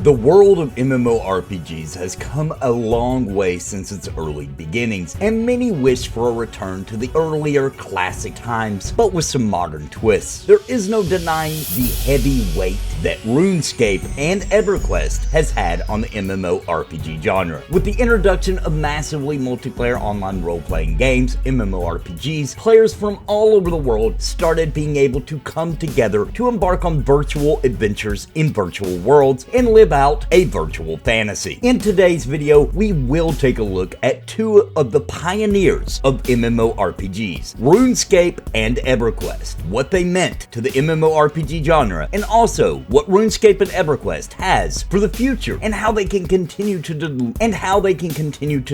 The world of MMORPGs has come a long way since its early beginnings, and many wish for a return to the earlier classic times, but with some modern twists. There is no denying the heavy weight that RuneScape and EverQuest has had on the MMORPG genre. With the introduction of massively multiplayer online role-playing games, MMORPGs, players from all over the world started being able to come together to embark on virtual adventures in virtual worlds and live out a virtual fantasy. In today's video, we will take a look at two of the pioneers of MMORPGs, RuneScape and EverQuest, what they meant to the MMORPG genre, and also what RuneScape and EverQuest has for the future, and how they can continue to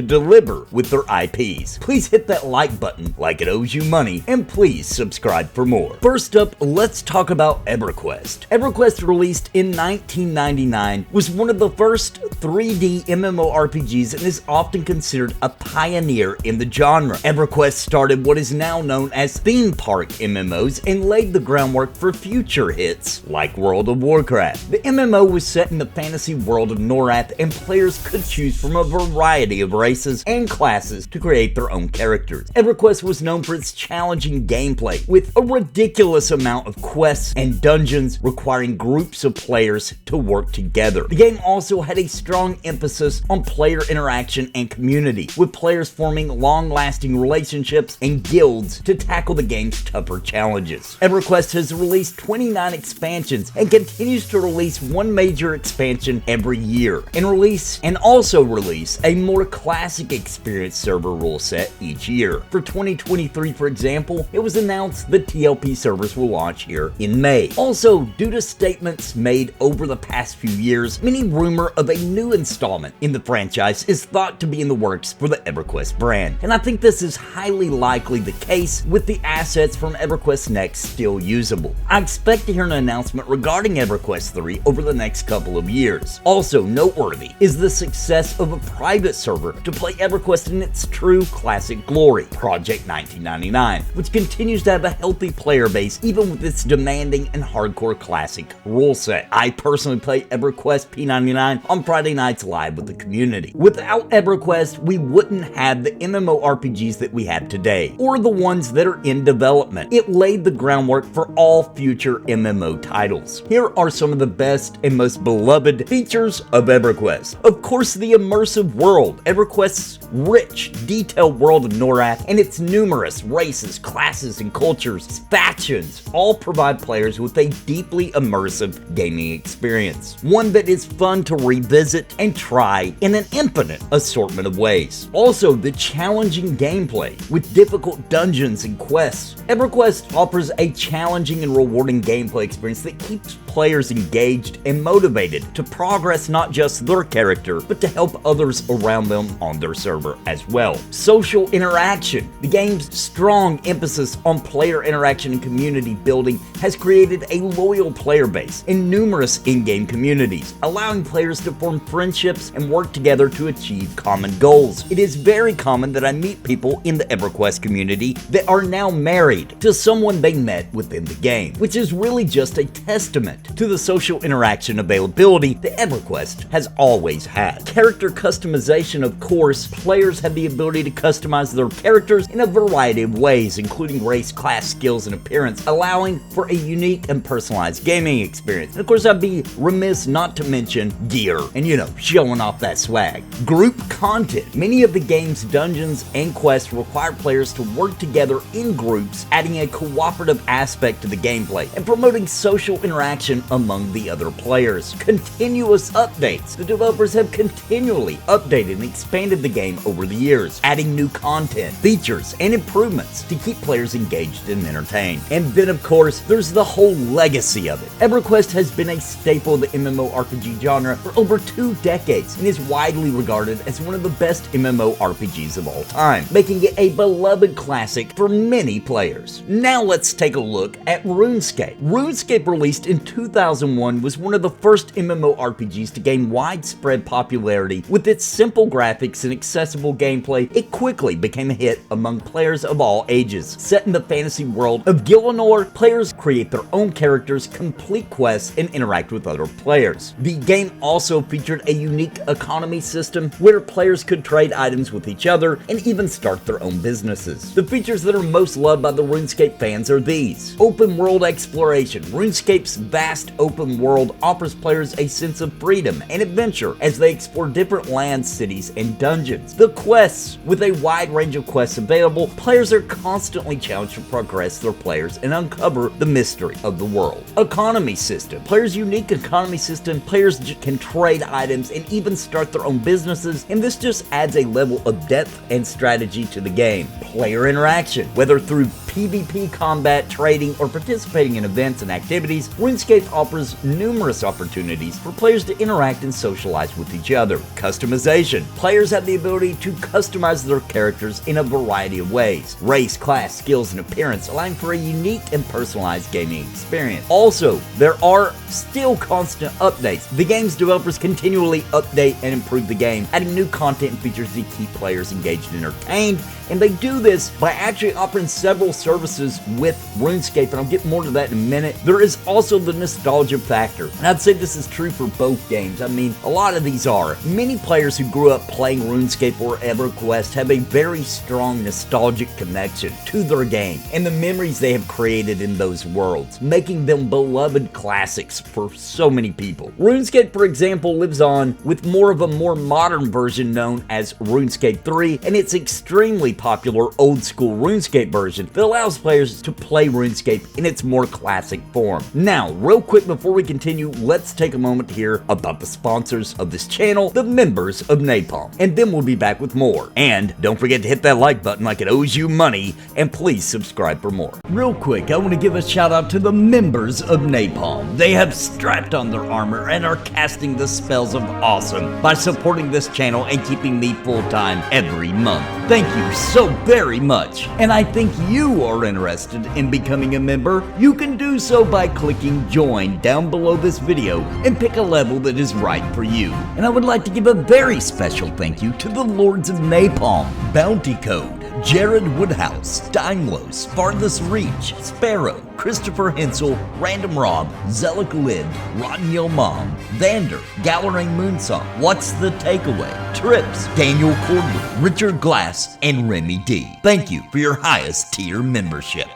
deliver with their IPs. Please hit that like button like it owes you money, and please subscribe for more. First up, let's talk about EverQuest. EverQuest, released in 1999, was one of the first 3D MMORPGs and is often considered a pioneer in the genre. EverQuest started what is now known as ThemePark MMOs and laid the groundwork for future hits like World of Warcraft. The MMO was set in the fantasy world of Norrath, and players could choose from a variety of races and classes to create their own characters. EverQuest was known for its challenging gameplay, with a ridiculous amount of quests and dungeons requiring groups of players to work together. The game also had a strong emphasis on player interaction and community, with players forming long-lasting relationships and guilds to tackle the game's tougher challenges. EverQuest has released 29 expansions and continues to release one major expansion every year, and also release a more classic experience server rule set each year. For 2023, for example, it was announced the TLP servers will launch here in May. Also, due to statements made over the past few years, many rumor of a new installment in the franchise is thought to be in the works for the EverQuest brand, and I think this is highly likely the case with the assets from EverQuest Next still usable. I expect to hear an announcement regarding EverQuest 3 over the next couple of years. Also noteworthy is the success of a private server to play EverQuest in its true classic glory, Project 1999, which continues to have a healthy player base even with its demanding and hardcore classic rule set. I personally play EverQuest P99 on Friday nights live with the community. Without EverQuest, we wouldn't have the MMORPGs that we have today, or the ones that are in development. It laid the groundwork for all future MMO titles. Here are some of the best and most beloved features of EverQuest. Of course, the immersive world. EverQuest's rich, detailed world of Norrath and its numerous races, classes, and cultures, factions, all provide players with a deeply immersive gaming experience. One that is fun to revisit and try in an infinite assortment of ways. Also, the challenging gameplay with difficult dungeons and quests. EverQuest offers a challenging and rewarding gameplay experience that keeps players engaged and motivated to progress not just their character, but to help others around them on their server as well. Social interaction. The game's strong emphasis on player interaction and community building has created a loyal player base and numerous in-game communities, allowing players to form friendships and work together to achieve common goals. It is very common that I meet people in the EverQuest community that are now married to someone they met within the game, which is really just a testament to the social interaction availability that EverQuest has always had. Character customization. Of course, players have the ability to customize their characters in a variety of ways, including race, class, skills, and appearance, allowing for a unique and personalized gaming experience. And of course, I'd be remiss not to mention gear and, showing off that swag. Group content. Many of the game's dungeons and quests require players to work together in groups, adding a cooperative aspect to the gameplay and promoting social interaction among the other players. Continuous updates. The developers have continually updated and expanded the game over the years, adding new content, features, and improvements to keep players engaged and entertained. And then, of course, there's the whole legacy of it. EverQuest has been a staple of the MMORPG genre for over 2 decades and is widely regarded as one of the best MMORPGs of all time, making it a beloved classic for many players. Now let's take a look at RuneScape. RuneScape, released in 2001 was one of the first MMORPGs to gain widespread popularity. With its simple graphics and accessible gameplay, it quickly became a hit among players of all ages. Set in the fantasy world of Gielinor, players create their own characters, complete quests, and interact with other players. The game also featured a unique economy system where players could trade items with each other and even start their own businesses. The features that are most loved by the RuneScape fans are these: open world exploration. RuneScape's vast open world offers players a sense of freedom and adventure as they explore different lands, cities, and dungeons. The quests. With a wide range of quests available, players are constantly challenged to progress their players and uncover the mystery of the world. Economy system. Players' unique economy system. Players can trade items and even start their own businesses, and this just adds a level of depth and strategy to the game. Player interaction. Whether through PvP combat, trading, or participating in events and activities, RuneScape offers numerous opportunities for players to interact and socialize with each other. Customization. Players have the ability to customize their characters in a variety of ways: race, class, skills, and appearance, allowing for a unique and personalized gaming experience. Also, there are still constant updates. The game's developers continually update and improve the game, adding new content and features to keep players engaged and entertained, and they do this by actually offering several services with RuneScape, and I'll get more to that in a minute. There is also the nostalgia factor, and I'd say this is true for both games. I mean, a lot of these are. Many players who grew up playing RuneScape or EverQuest have a very strong nostalgic connection to their game and the memories they have created in those worlds, making them beloved classics for so many people. RuneScape, for example, lives on with more of a more modern version known as RuneScape 3, and its extremely popular old school RuneScape version that allows players to play RuneScape in its more classic form. Now, real quick before we continue, let's take a moment to hear about the sponsors of this channel, the members of Napalm, and then we'll be back with more. And don't forget to hit that like button like it owes you money, and please subscribe for more. Real quick, I want to give a shout out to the members of Napalm. They have strapped on their armor and are casting the spells of awesome by supporting this channel and keeping me full-time every month. Thank you so very much. And I think you are interested in becoming a member. You can do so by clicking join down below this video and pick a level that is right for you. And I would like to give a very special thank you to the Lords of Napalm, Bounty Code, Jared Woodhouse, Daimlos, Farthest Reach, Sparrow, Christopher Hensel, Random Rob, Zelik Lid, Rotten Yilmam, Vander, Gallerang Moonsong, What's the Takeaway, Trips, Daniel Cordley, Richard Glass, and Remy D. Thank you for your highest tier membership.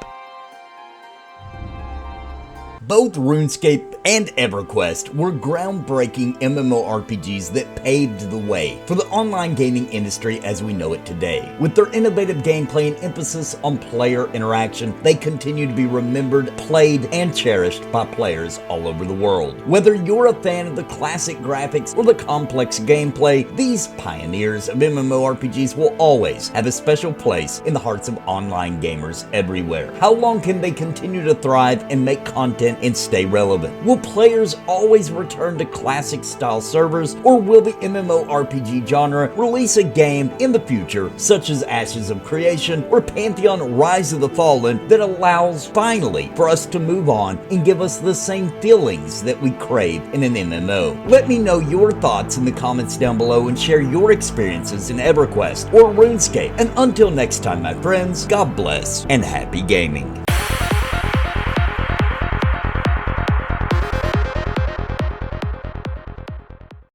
Both RuneScape and EverQuest were groundbreaking MMORPGs that paved the way for the online gaming industry as we know it today. With their innovative gameplay and emphasis on player interaction, they continue to be remembered, played, and cherished by players all over the world. Whether you're a fan of the classic graphics or the complex gameplay, these pioneers of MMORPGs will always have a special place in the hearts of online gamers everywhere. How long can they continue to thrive and make content and stay relevant? Will players always return to classic style servers, or will the MMORPG genre release a game in the future such as Ashes of Creation or Pantheon Rise of the Fallen that allows finally for us to move on and give us the same feelings that we crave in an MMO? Let me know your thoughts in the comments down below and share your experiences in EverQuest or RuneScape. And until next time, my friends, God bless and happy gaming.